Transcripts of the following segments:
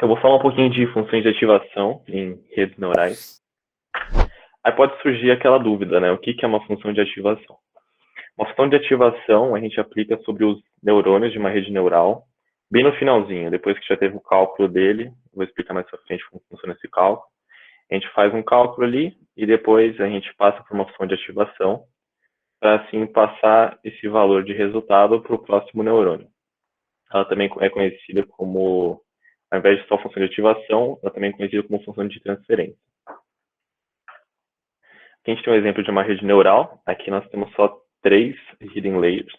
Eu vou falar um pouquinho de funções de ativação em redes neurais. Aí pode surgir aquela dúvida, né? O que é uma função de ativação? Uma função de ativação a gente aplica sobre os neurônios de uma rede neural, bem no finalzinho, depois que já teve o cálculo dele, vou explicar mais pra frente como funciona esse cálculo. A gente faz um cálculo ali e depois a gente passa por uma função de ativação para assim passar esse valor de resultado para o próximo neurônio. Ela também é conhecida como, ao invés de só função de ativação, ela também é conhecida como função de transferência. Aqui a gente tem um exemplo de uma rede neural. Aqui nós temos só 3 hidden layers.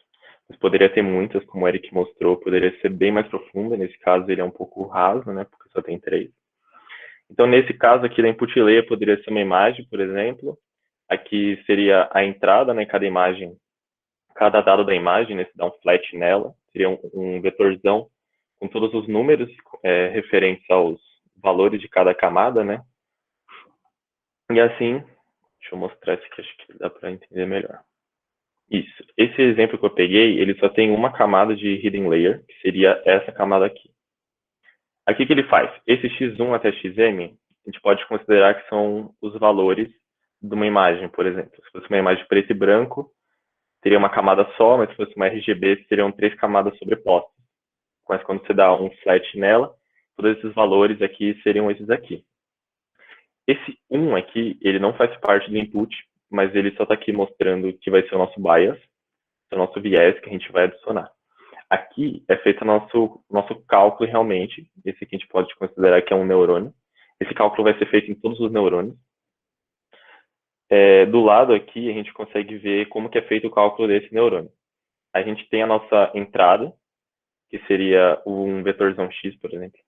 Mas poderia ter muitas, como o Eric mostrou, poderia ser bem mais profunda. Nesse caso, ele é um pouco raso, né, porque só tem 3. Então, nesse caso aqui da input layer, poderia ser uma imagem, por exemplo. Aqui seria a entrada, né, cada imagem, cada dado da imagem, né, se dá um flat nela, seria um vetorzão com todos os números referentes aos valores de cada camada, né? E assim, deixa eu mostrar isso aqui, acho que dá para entender melhor. Isso. Esse exemplo que eu peguei, ele só tem uma camada de hidden layer, que seria essa camada aqui. Aqui que ele faz? Esse x1 até xm, a gente pode considerar que são os valores de uma imagem, por exemplo. Se fosse uma imagem preto e branco, teria uma camada só, mas se fosse uma RGB, seriam 3 camadas sobrepostas. Mas quando você dá um flat nela, todos esses valores aqui seriam esses aqui. Esse 1 aqui, ele não faz parte do input, mas ele só está aqui mostrando que vai ser o nosso bias, o nosso viés que a gente vai adicionar. Aqui é feito o nosso cálculo realmente. Esse aqui a gente pode considerar que é um neurônio. Esse cálculo vai ser feito em todos os neurônios. Do lado aqui, a gente consegue ver como que é feito o cálculo desse neurônio. A gente tem a nossa entrada, que seria um vetorzão x, por exemplo.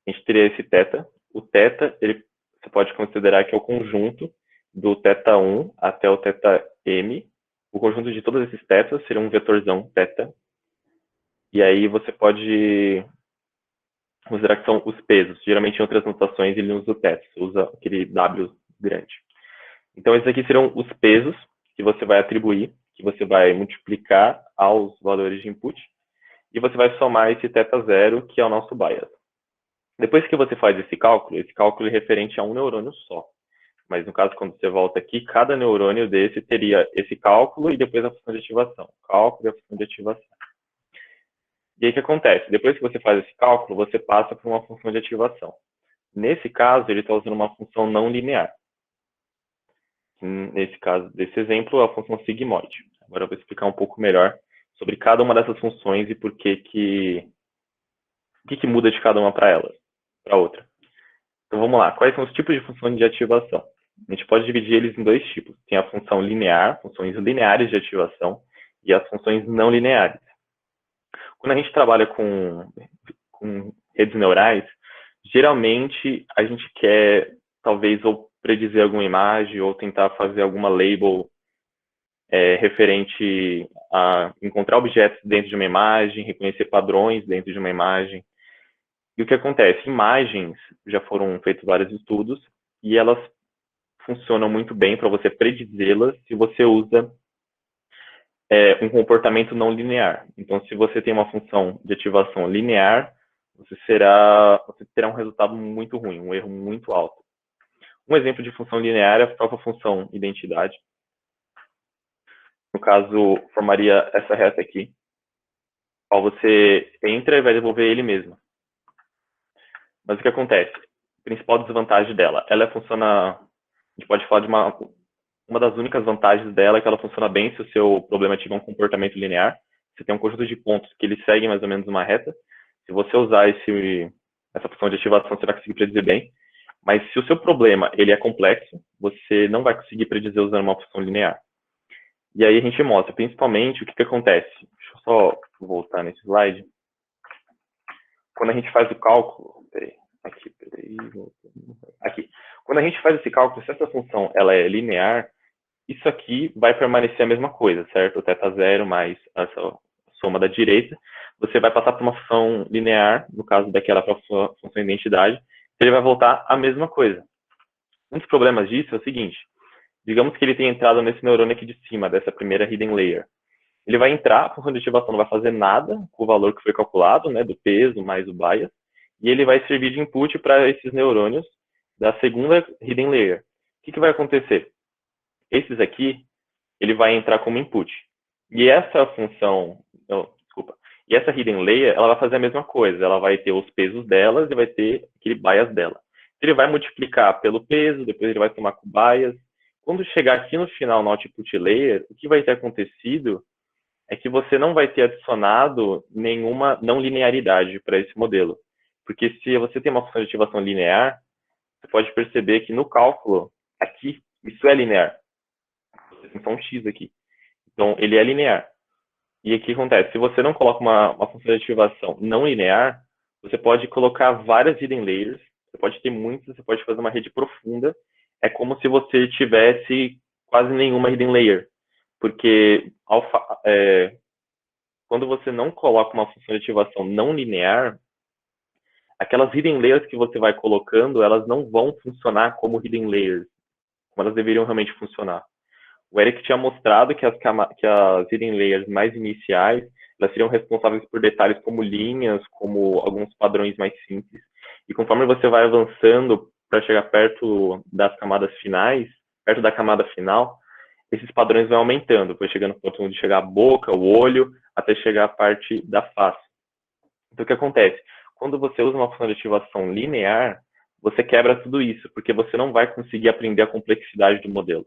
A gente teria esse θ. O θ, você pode considerar que é o conjunto do θ1 até o θm. O conjunto de todos esses θs seria um vetorzão θ. E aí você pode considerar que são os pesos. Geralmente em outras notações ele usa o θ, usa aquele W grande. Então esses aqui serão os pesos que você vai atribuir, que você vai multiplicar aos valores de input, e você vai somar esse θ0, que é o nosso bias. Depois que você faz esse cálculo é referente a um neurônio só. Mas no caso, quando você volta aqui, cada neurônio desse teria esse cálculo e depois a função de ativação. Cálculo e a função de ativação. E aí o que acontece? Depois que você faz esse cálculo, você passa por uma função de ativação. Nesse caso, ele está usando uma função não linear. Nesse caso, desse exemplo, a função sigmoide. Agora eu vou explicar um pouco melhor sobre cada uma dessas funções e por que muda de cada uma para outra. Então vamos lá, quais são os tipos de função de ativação? A gente pode dividir eles em 2 tipos. Tem a função linear, funções lineares de ativação, e as funções não lineares. Quando a gente trabalha com redes neurais, geralmente a gente quer, talvez, ou predizer alguma imagem, ou tentar fazer alguma label referente a encontrar objetos dentro de uma imagem, reconhecer padrões dentro de uma imagem. E o que acontece? Imagens, já foram feitos vários estudos, e elas funcionam muito bem para você predizê-las se você usa um comportamento não linear. Então, se você tem uma função de ativação linear, você terá um resultado muito ruim, um erro muito alto. Um exemplo de função linear é a própria função identidade. No caso, formaria essa reta aqui. Ao você entra e vai devolver ele mesmo. Mas o que acontece? A principal desvantagem dela, ela funciona, a gente pode falar de uma das únicas vantagens dela é que ela funciona bem se o seu problema tiver um comportamento linear. Você tem um conjunto de pontos que eles seguem mais ou menos uma reta. Se você usar essa função de ativação, você vai conseguir predizer bem. Mas se o seu problema ele é complexo, você não vai conseguir predizer usando uma função linear. E aí a gente mostra, principalmente, o que acontece. Deixa eu só voltar nesse slide. Quando a gente faz o cálculo... Aqui. Quando a gente faz esse cálculo, se essa função ela é linear, isso aqui vai permanecer a mesma coisa, certo? O θ0 mais essa soma da direita, você vai passar por uma função linear, no caso daquela função identidade, ele vai voltar a mesma coisa. Um dos problemas disso é o seguinte, digamos que ele tenha entrado nesse neurônio aqui de cima, dessa primeira hidden layer. Ele vai entrar, a função de ativação não vai fazer nada com o valor que foi calculado, né, do peso mais o bias, e ele vai servir de input para esses neurônios da segunda hidden layer. O que vai acontecer? Esses aqui, ele vai entrar como input. E essa função, desculpa, e essa hidden layer, ela vai fazer a mesma coisa. Ela vai ter os pesos delas e vai ter aquele bias dela. Ele vai multiplicar pelo peso, depois ele vai tomar com bias. Quando chegar aqui no final, no output layer, o que vai ter acontecido é que você não vai ter adicionado nenhuma não linearidade para esse modelo. Porque se você tem uma função de ativação linear, você pode perceber que no cálculo, aqui, isso é linear. Você tem só um x aqui. Então, ele é linear. E aqui acontece, se você não coloca uma função de ativação não linear, você pode colocar várias hidden layers, você pode ter muitas, você pode fazer uma rede profunda. É como se você tivesse quase nenhuma hidden layer. Porque quando você não coloca uma função de ativação não linear, aquelas hidden layers que você vai colocando, elas não vão funcionar como hidden layers, como elas deveriam realmente funcionar. O Eric tinha mostrado que as hidden layers mais iniciais, elas seriam responsáveis por detalhes como linhas, como alguns padrões mais simples. E conforme você vai avançando para chegar perto das camadas finais, perto da camada final, esses padrões vão aumentando, vai chegando ao ponto de chegar a boca, o olho, até chegar a parte da face. Então, o que acontece? Quando você usa uma função de ativação linear, você quebra tudo isso, porque você não vai conseguir aprender a complexidade do modelo.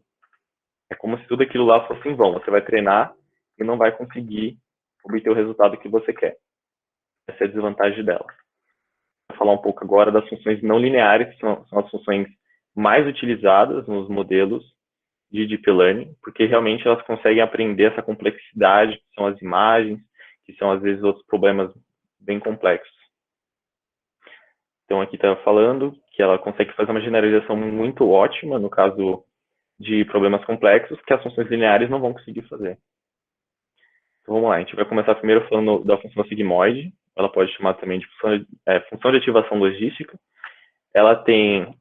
É como se tudo aquilo lá fosse em vão. Você vai treinar e não vai conseguir obter o resultado que você quer. Essa é a desvantagem dela. Vou falar um pouco agora das funções não lineares, que são as funções mais utilizadas nos modelos de Deep Learning, porque realmente elas conseguem aprender essa complexidade, que são as imagens, que são às vezes outros problemas bem complexos. Então aqui está falando que ela consegue fazer uma generalização muito ótima, no caso de problemas complexos, que as funções lineares não vão conseguir fazer. Então vamos lá, a gente vai começar primeiro falando da função sigmoide, ela pode chamar também de função de ativação logística. Ela tem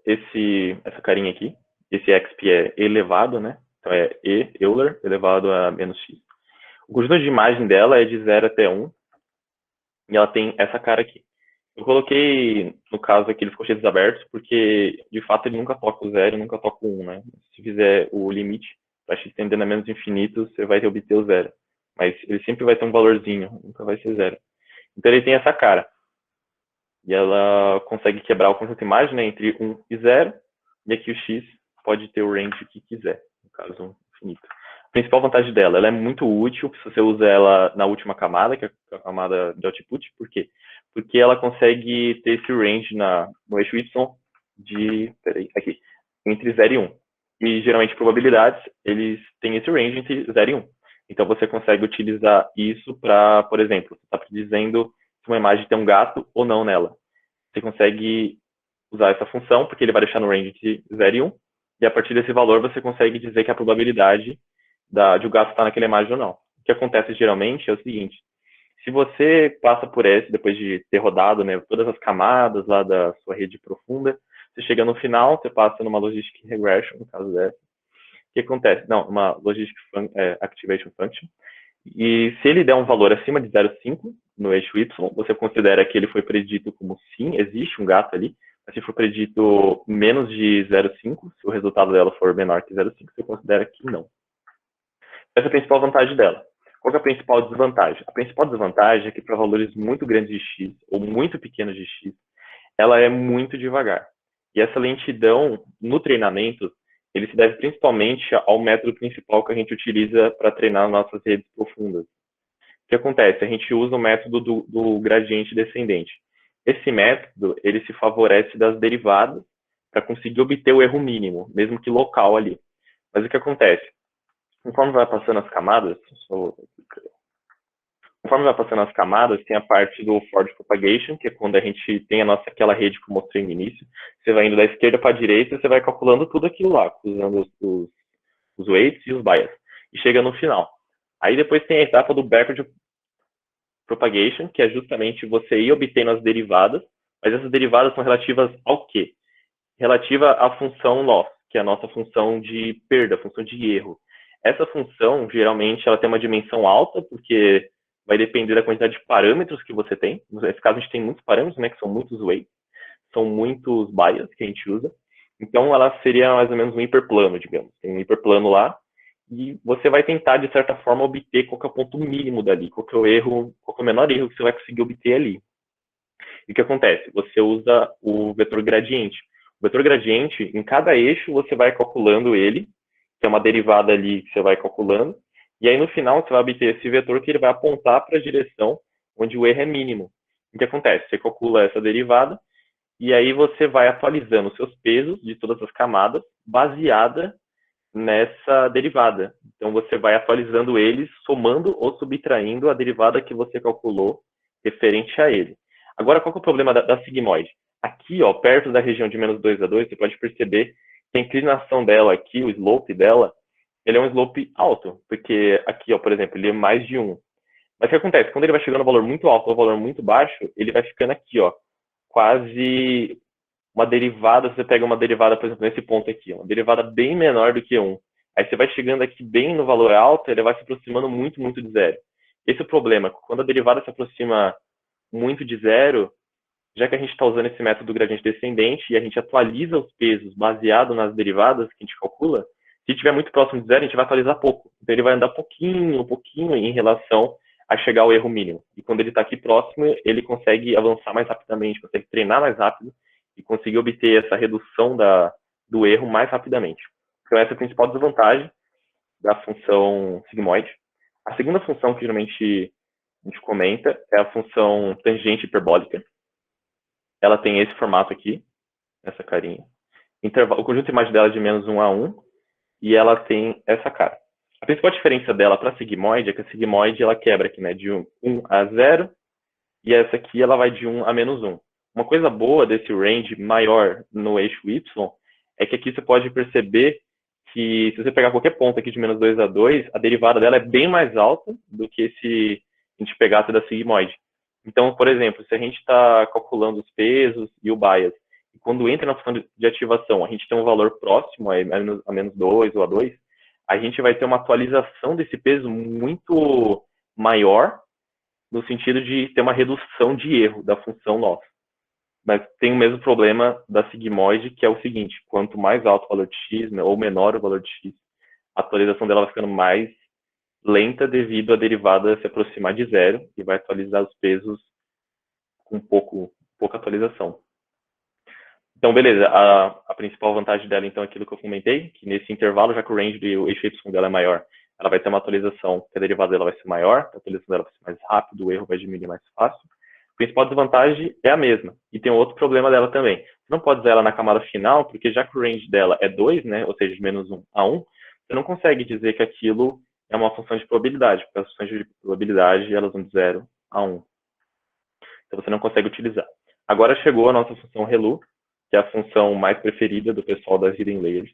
essa carinha aqui, esse exp é elevado, né? Então é e Euler elevado a menos x. O conjunto de imagem dela é de 0 até 1, e ela tem essa cara aqui. Eu coloquei, no caso aqui, os colchetes abertos, porque, de fato, ele nunca toca o 0 e nunca toca o 1, né? Se fizer o limite, para x tendendo a menos infinito, você vai obter o 0. Mas ele sempre vai ter um valorzinho, nunca vai ser 0. Então ele tem essa cara. E ela consegue quebrar o conjunto de imagem, né, entre 1 e 0, e aqui o x pode ter o range que quiser, no caso, infinito. A principal vantagem dela, ela é muito útil se você usa ela na última camada, que é a camada de output. Por quê? Porque ela consegue ter esse range no eixo y aqui, entre 0 e 1. E geralmente probabilidades, eles têm esse range entre 0 e 1. Então você consegue utilizar isso para, por exemplo, você está dizendo se uma imagem tem um gato ou não nela. Você consegue usar essa função, porque ele vai deixar no range entre 0 e 1, e a partir desse valor você consegue dizer que a probabilidade de o gato estar naquela imagem ou não. O que acontece geralmente é o seguinte: se você passa por esse, depois de ter rodado, né, todas as camadas lá da sua rede profunda, você chega no final, você passa numa logistic regression, no caso dessa. O que acontece? Não, uma logistic activation function. E se ele der um valor acima de 0,5 no eixo y, você considera que ele foi predito como sim, existe um gato ali. Mas se for predito menos de 0,5, se o resultado dela for menor que 0,5, você considera que não. Essa é a principal vantagem dela. Qual é a principal desvantagem? A principal desvantagem é que para valores muito grandes de x ou muito pequenos de x, ela é muito devagar. E essa lentidão no treinamento, ele se deve principalmente ao método principal que a gente utiliza para treinar nossas redes profundas. O que acontece? A gente usa o método do gradiente descendente. Esse método, ele se favorece das derivadas para conseguir obter o erro mínimo, mesmo que local ali. Mas o que acontece? Conforme vai passando as camadas, tem a parte do forward propagation, que é quando a gente tem aquela rede que eu mostrei no início. Você vai indo da esquerda para a direita, você vai calculando tudo aquilo lá, usando os weights e os bias. E chega no final. Aí depois tem a etapa do backward propagation, que é justamente você ir obtendo as derivadas, mas essas derivadas são relativas ao quê? Relativa à função loss, que é a nossa função de perda, função de erro. Essa função, geralmente, ela tem uma dimensão alta, porque vai depender da quantidade de parâmetros que você tem. Nesse caso, a gente tem muitos parâmetros, né, que são muitos weights, são muitos bias que a gente usa. Então, ela seria mais ou menos um hiperplano, digamos. Tem um hiperplano lá, e você vai tentar, de certa forma, obter qual que é o ponto mínimo dali, qual que é o erro, qual que é o menor erro que você vai conseguir obter ali. E o que acontece? Você usa o vetor gradiente. O vetor gradiente, em cada eixo, você vai calculando ele, que é uma derivada ali que você vai calculando, e aí no final você vai obter esse vetor que ele vai apontar para a direção onde o erro é mínimo. O que acontece? Você calcula essa derivada, e aí você vai atualizando os seus pesos de todas as camadas, baseada nessa derivada. Então você vai atualizando eles, somando ou subtraindo a derivada que você calculou referente a ele. Agora, qual que é o problema da sigmoide? Aqui, ó, perto da região de menos 2 a 2, você pode perceber que a inclinação dela aqui, o slope dela, ele é um slope alto, porque aqui, ó, por exemplo, ele é mais de 1. Mas o que acontece? Quando ele vai chegando a um valor muito alto ou um valor muito baixo, ele vai ficando aqui, ó, quase uma derivada, você pega uma derivada, por exemplo, nesse ponto aqui, uma derivada bem menor do que 1. Aí você vai chegando aqui bem no valor alto, ele vai se aproximando muito, muito de zero. Esse é o problema. Quando a derivada se aproxima muito de zero, já que a gente está usando esse método gradiente descendente e a gente atualiza os pesos baseado nas derivadas que a gente calcula, se estiver muito próximo de zero, a gente vai atualizar pouco. Então ele vai andar pouquinho, pouquinho em relação a chegar ao erro mínimo. E quando ele está aqui próximo, ele consegue avançar mais rapidamente, consegue treinar mais rápido e conseguir obter essa redução do erro mais rapidamente. Então essa é a principal desvantagem da função sigmoide. A segunda função que geralmente a gente comenta é a função tangente hiperbólica. Ela tem esse formato aqui, essa carinha. O conjunto de imagem dela é de menos 1 a 1, e ela tem essa cara. A principal diferença dela para a sigmoide é que a sigmoide ela quebra aqui, né, de 1 a 0, e essa aqui ela vai de 1 a menos 1. Uma coisa boa desse range maior no eixo Y é que aqui você pode perceber que se você pegar qualquer ponto aqui de menos 2 a 2, a derivada dela é bem mais alta do que se a gente pegasse da sigmoide. Então, por exemplo, se a gente está calculando os pesos e o bias, e quando entra na função de ativação, a gente tem um valor próximo a menos 2 ou a 2, a gente vai ter uma atualização desse peso muito maior, no sentido de ter uma redução de erro da função nossa. Mas tem o mesmo problema da sigmoide, que é o seguinte: quanto mais alto o valor de x, né, ou menor o valor de x, a atualização dela vai ficando mais lenta devido à derivada se aproximar de zero e vai atualizar os pesos com pouca atualização. Então, beleza, a principal vantagem dela, então, é aquilo que eu comentei, que nesse intervalo, já que o range do eixo y dela é maior, ela vai ter uma atualização, que a derivada dela vai ser maior, a atualização dela vai ser mais rápida, o erro vai diminuir mais fácil. A principal desvantagem é a mesma, e tem outro problema dela também. Você não pode usar ela na camada final, porque já que o range dela é 2, né, ou seja, de menos 1 a 1, você não consegue dizer que aquilo é uma função de probabilidade, porque as funções de probabilidade, elas vão de 0 a 1. Então, você não consegue utilizar. Agora chegou a nossa função ReLU, que é a função mais preferida do pessoal das Hidden Layers.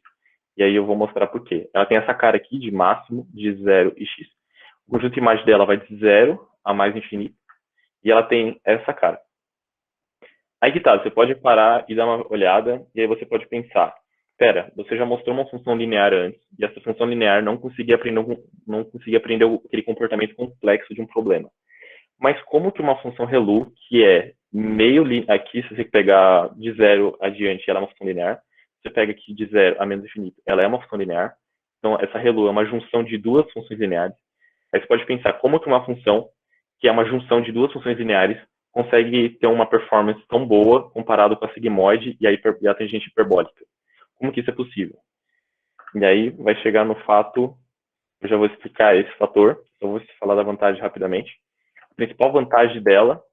E aí eu vou mostrar por quê. Ela tem essa cara aqui de máximo, de 0 e x. O conjunto de imagem dela vai de 0 a mais infinito. E ela tem essa cara. Aí que tá, você pode parar e dar uma olhada, e aí você pode pensar, espera, você já mostrou uma função linear antes, e essa função linear não conseguia aprender aquele comportamento complexo de um problema. Mas como que uma função ReLU, que é meio aqui, se você pegar de 0 adiante, ela é uma função linear. Você pega aqui de 0 a menos infinito, ela é uma função linear. Então, essa ReLU é uma junção de duas funções lineares. Aí você pode pensar como que uma função, que é uma junção de duas funções lineares, consegue ter uma performance tão boa comparado com a sigmoide e a tangente hiperbólica. Como que isso é possível? E aí vai chegar no fato, eu já vou explicar esse fator, eu vou falar da vantagem rapidamente. A principal vantagem dela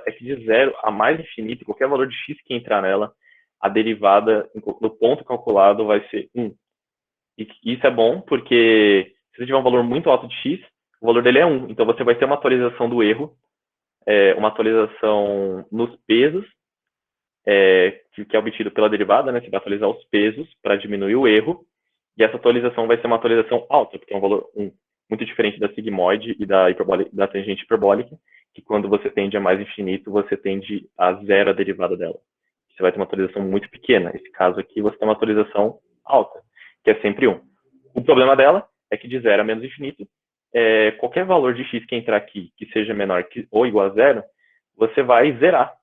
é que de 0 a mais infinito, qualquer valor de x que entrar nela, a derivada no ponto calculado vai ser 1. E isso é bom porque se você tiver um valor muito alto de x, o valor dele é 1. Então você vai ter uma atualização do erro, uma atualização nos pesos, que é obtido pela derivada, né? Você vai atualizar os pesos para diminuir o erro, e essa atualização vai ser uma atualização alta, porque é um valor 1. Muito diferente da sigmoide e da tangente hiperbólica, que quando você tende a mais infinito, você tende a zero a derivada dela. Você vai ter uma atualização muito pequena. Nesse caso aqui, você tem uma atualização alta, que é sempre 1. O problema dela é que de 0 a menos infinito, qualquer valor de x que entrar aqui, que seja menor que, ou igual a zero, você vai zerar.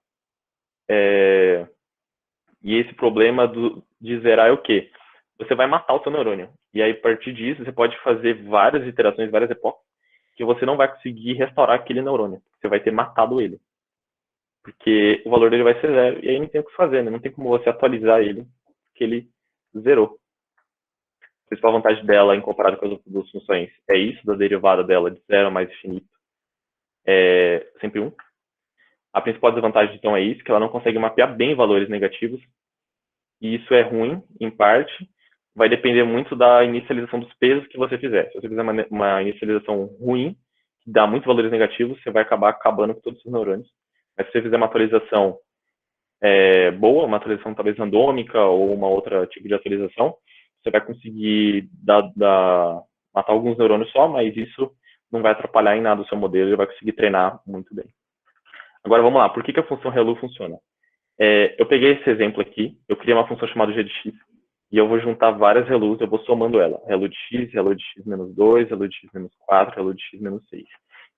E esse problema de zerar é o quê? Você vai matar o seu neurônio. E aí, a partir disso, você pode fazer várias iterações, várias epocas, que você não vai conseguir restaurar aquele neurônio. Você vai ter matado ele. Porque o valor dele vai ser zero. E aí não tem o que fazer, né? Não tem como você atualizar ele, porque ele zerou. A principal vantagem dela, em comparado com as outras duas funções, é isso, da derivada dela de zero a mais infinito. É sempre 1. A principal desvantagem, então, é isso, que ela não consegue mapear bem valores negativos. E isso é ruim, em parte. Vai depender muito da inicialização dos pesos que você fizer. Se você fizer uma inicialização ruim, que dá muitos valores negativos, você vai acabar acabando com todos os neurônios. Mas se você fizer uma atualização boa, uma atualização talvez randômica ou uma outra tipo de atualização, você vai conseguir matar alguns neurônios só, mas isso não vai atrapalhar em nada o seu modelo, ele vai conseguir treinar muito bem. Agora vamos lá, por que a função ReLU funciona? Eu peguei esse exemplo aqui, eu criei uma função chamada g de x, e eu vou juntar várias ReLUs, eu vou somando ela. ReLU de x, ReLU de x menos 2, ReLU de x menos 4, ReLU de x menos 6. E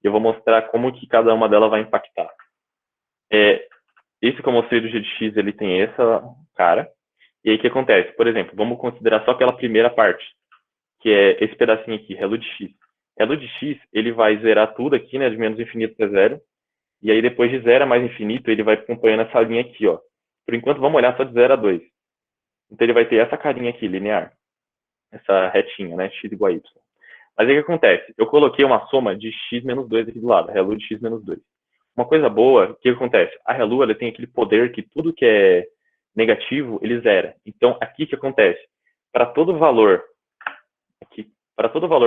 eu vou mostrar como que cada uma delas vai impactar. Esse que eu mostrei do g de x, ele tem essa cara. E aí o que acontece? Por exemplo, vamos considerar só aquela primeira parte, que é esse pedacinho aqui, ReLU de x. ReLU de x, ele vai zerar tudo aqui, né, de menos infinito até zero. E aí depois de 0 a mais infinito, ele vai acompanhando essa linha aqui, ó. Por enquanto, vamos olhar só de 0 a 2. Então ele vai ter essa carinha aqui, linear. Essa retinha, né, x igual a y. Mas aí o que acontece? Eu coloquei uma soma de x menos 2 aqui do lado, ReLU de x menos 2. Uma coisa boa, o que acontece? A ReLU, ela tem aquele poder que tudo que é negativo, ele zera. Então, aqui o que acontece? Para todo valor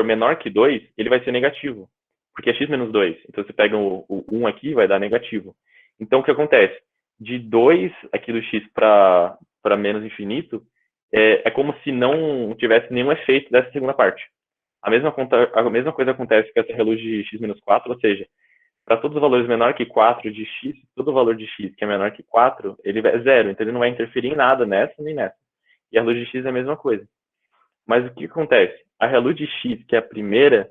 menor que 2, ele vai ser negativo, porque é x menos 2. Então, você pega o 1 aqui, vai dar negativo. Então, o que acontece? De 2 aqui do x para menos infinito, é como se não tivesse nenhum efeito dessa segunda parte. A mesma coisa acontece com essa ReLU de x menos 4, ou seja, para todos os valores menor que 4 de x, todo valor de x que é menor que 4, ele é zero, então ele não vai interferir em nada nessa nem nessa. E a ReLU de x é a mesma coisa. Mas o que acontece? A ReLU de x, que é a primeira,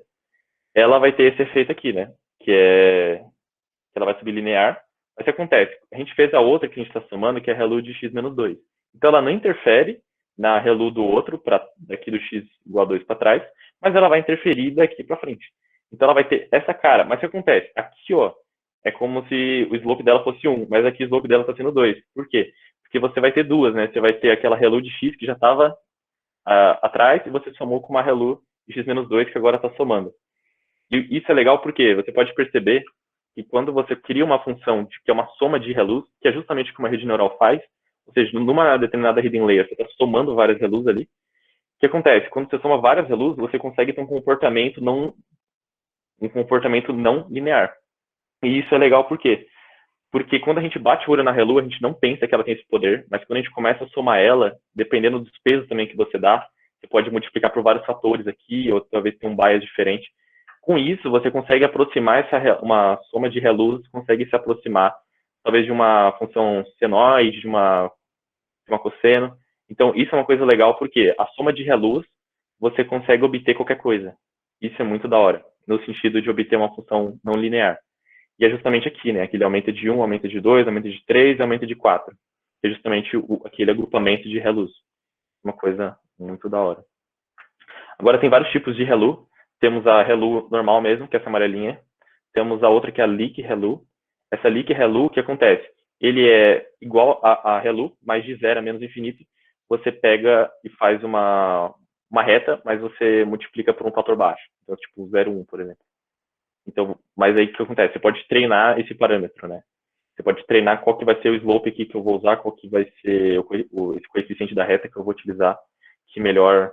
ela vai ter esse efeito aqui, né? Que ela vai subir linear. Mas o que acontece? A gente fez a outra que a gente está somando, que é a ReLU de x menos 2. Então ela não interfere na ReLU do outro, daqui do x igual a 2 para trás, mas ela vai interferir daqui para frente. Então ela vai ter essa cara. Mas o que acontece? Aqui, ó, é como se o slope dela fosse 1, mas aqui o slope dela está sendo 2. Por quê? Porque você vai ter duas, né? Você vai ter aquela ReLU de x que já estava atrás e você somou com uma ReLU de x menos 2 que agora está somando. E isso é legal porque você pode perceber que quando você cria uma função que é uma soma de ReLUs, que é justamente o que uma rede neural faz, ou seja, numa determinada hidden layer, você está somando várias ReLUs ali, o que acontece? Quando você soma várias ReLUs, você consegue ter um comportamento não linear. E isso é legal por quê? Porque quando a gente bate o olho na ReLU, a gente não pensa que ela tem esse poder, mas quando a gente começa a somar ela, dependendo dos pesos também que você dá, você pode multiplicar por vários fatores aqui, ou talvez ter um bias diferente. Com isso, você consegue aproximar uma soma de ReLUs, consegue se aproximar talvez de uma função senoide, de uma cosseno. Então, isso é uma coisa legal porque a soma de ReLUs, você consegue obter qualquer coisa. Isso é muito da hora, no sentido de obter uma função não linear. E é justamente aqui, né? Aqui ele aumenta de 1, aumenta de 2, aumenta de 3, aumenta de 4. Que é justamente aquele agrupamento de ReLUs. Uma coisa muito da hora. Agora tem vários tipos de ReLU. Temos a ReLU normal mesmo, que é essa amarelinha. Temos a outra que é a Leak ReLU. Essa Leak ReLU, o que acontece? Ele é igual a ReLU, mas de 0 a menos infinito. Você pega e faz uma reta, mas você multiplica por um fator baixo. Então, tipo 0,1, por exemplo. Então, mas aí o que acontece? Você pode treinar esse parâmetro, né? Você pode treinar qual que vai ser o slope aqui que eu vou usar, qual que vai ser esse coeficiente da reta que eu vou utilizar, que melhor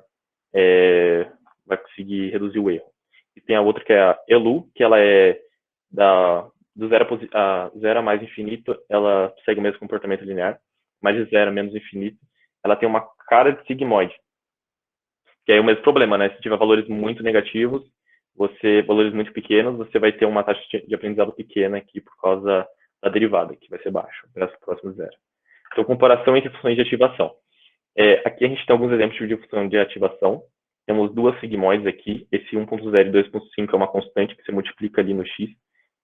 vai conseguir reduzir o erro. E tem a outra que é a ELU, que ela é do 0 a mais infinito, ela segue o mesmo comportamento linear, mas de 0 a menos infinito, ela tem uma cara de sigmoide. Que é o mesmo problema, né? Se tiver valores muito negativos, valores muito pequenos, você vai ter uma taxa de aprendizado pequena aqui por causa da derivada, que vai ser baixa, próximo zero. Então, comparação entre funções de ativação. Aqui a gente tem alguns exemplos de função de ativação. temos duas sigmoides aqui. Esse 1.0 e 2.5 é uma constante que você multiplica ali no x,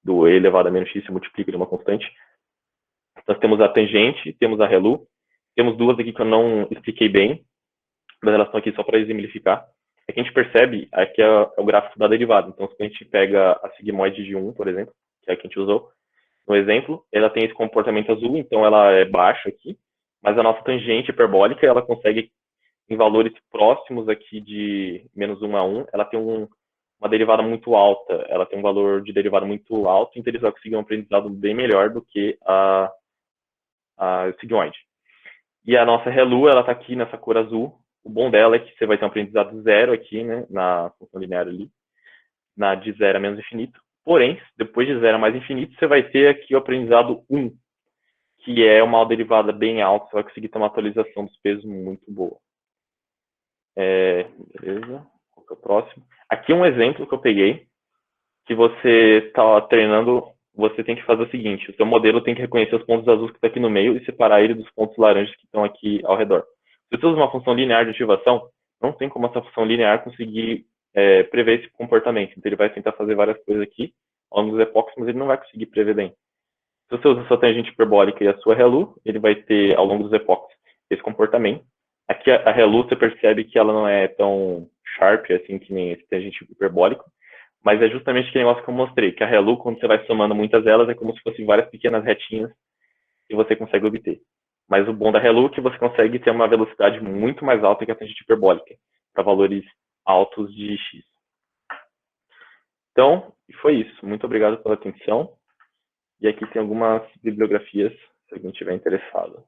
do e elevado a menos x, você multiplica de uma constante. Nós temos a tangente, temos a ReLU. Temos duas aqui que eu não expliquei bem, mas elas estão aqui só para exemplificar. Aqui a gente percebe, aqui é o gráfico da derivada. Então, se a gente pega a sigmoide de 1, por exemplo, que é a que a gente usou no exemplo, ela tem esse comportamento azul, então ela é baixa aqui, mas a nossa tangente hiperbólica, ela consegue, em valores próximos aqui de menos 1 a 1, ela tem uma derivada muito alta, ela tem um valor de derivada muito alto, então eles vão conseguir um aprendizado bem melhor do que a sigmoide. E a nossa ReLU, ela está aqui nessa cor azul. O bom dela é que você vai ter um aprendizado zero aqui, né, na função linear ali, na de zero a menos infinito. Porém, depois de zero a mais infinito, você vai ter aqui o aprendizado 1, que é uma derivada bem alta, você vai conseguir ter uma atualização dos pesos muito boa. Beleza? Qual que é o próximo? Aqui é um exemplo que eu peguei, que você está treinando, você tem que fazer o seguinte, o seu modelo tem que reconhecer os pontos azuis que estão aqui no meio e separar ele dos pontos laranjas que estão aqui ao redor. Se você usa uma função linear de ativação, não tem como essa função linear conseguir prever esse comportamento. Então, ele vai tentar fazer várias coisas aqui ao longo dos epoques, mas ele não vai conseguir prever bem. Se você usa a sua tangente hiperbólica e a sua ReLU, ele vai ter, ao longo dos epoques, esse comportamento. Aqui, a ReLU, você percebe que ela não é tão sharp, assim, que nem esse tangente hiperbólico, mas é justamente aquele negócio que eu mostrei, que a ReLU, quando você vai somando muitas delas, é como se fossem várias pequenas retinhas que você consegue obter. Mas o bom da ReLU é que você consegue ter uma velocidade muito mais alta que a tangente hiperbólica, para valores altos de x. Então, foi isso. Muito obrigado pela atenção. E aqui tem algumas bibliografias, se alguém estiver interessado.